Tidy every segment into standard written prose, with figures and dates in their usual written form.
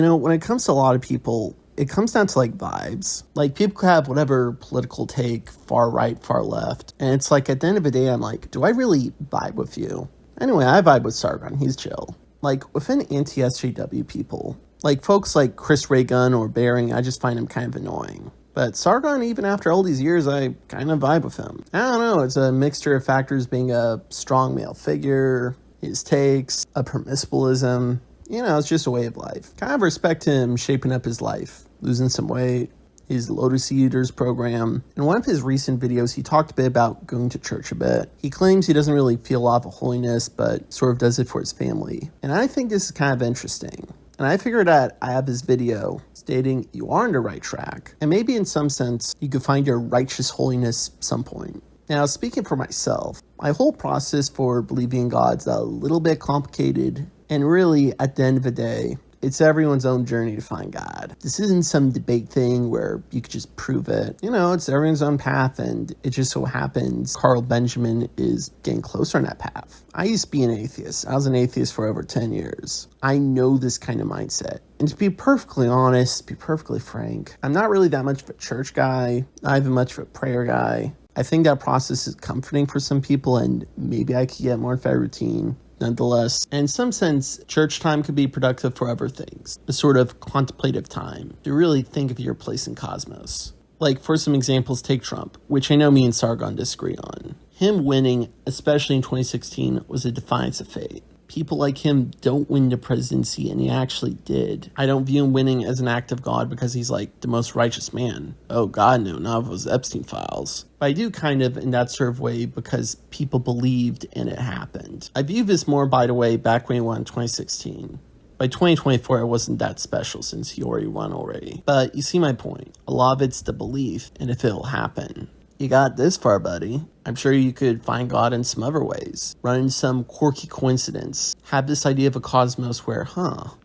When it comes to a lot of people, it comes down to like vibes. Like people could have whatever political take, far right, far left. And it's like at the end of the day, I'm like, do I really vibe with you? Anyway, I vibe with Sargon. He's chill. Like within anti-SJW people, like folks like Chris Ray Gunn or Bering, I just find him kind of annoying. But Sargon, even after all these years, I kind of vibe with him. I don't know, it's a mixture of factors being a strong male figure, his takes, a permissivism. It's just a way of life. Kind of respect him shaping up his life, losing some weight, his Lotus Eaters program. In one of his recent videos, he talked a bit about going to church a bit. He claims he doesn't really feel a lot of holiness, but sort of does it for his family. And I think this is kind of interesting. And I figured out I have this video stating you are on the right track. And maybe in some sense, you could find your righteous holiness some point. Now, speaking for myself, my whole process for believing in God's a little bit complicated. And really, at the end of the day, it's everyone's own journey to find God. This isn't some debate thing where you could just prove it. It's everyone's own path, and it just so happens Carl Benjamin is getting closer on that path. I used to be an atheist. I was an atheist for over 10 years. I know this kind of mindset. And to be perfectly honest, to be perfectly frank, I'm not really that much of a church guy, not even much of a prayer guy. I think that process is comforting for some people, and maybe I could get more into that routine. Nonetheless, in some sense, church time could be productive for other things. A sort of contemplative time to really think of your place in cosmos. Like, for some examples, take Trump, which I know me and Sargon disagree on. Him winning, especially in 2016, was a defiance of fate. People like him don't win the presidency, and he actually did. I don't view him winning as an act of God because he's like the most righteous man. Oh God, no, not of those Epstein files. But I do kind of in that sort of way because people believed and it happened. I view this more, by the way, back when he won in 2016. By 2024, it wasn't that special since he already won already. But you see my point. A lot of it's the belief and if it'll happen. You got this far, buddy. I'm sure you could find God in some other ways. Run into some quirky coincidence. Have this idea of a cosmos where,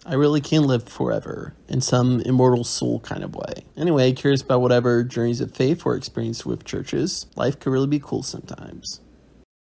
I really can live forever in some immortal soul kind of way. Anyway, curious about whatever journeys of faith or experience with churches. Life could really be cool sometimes.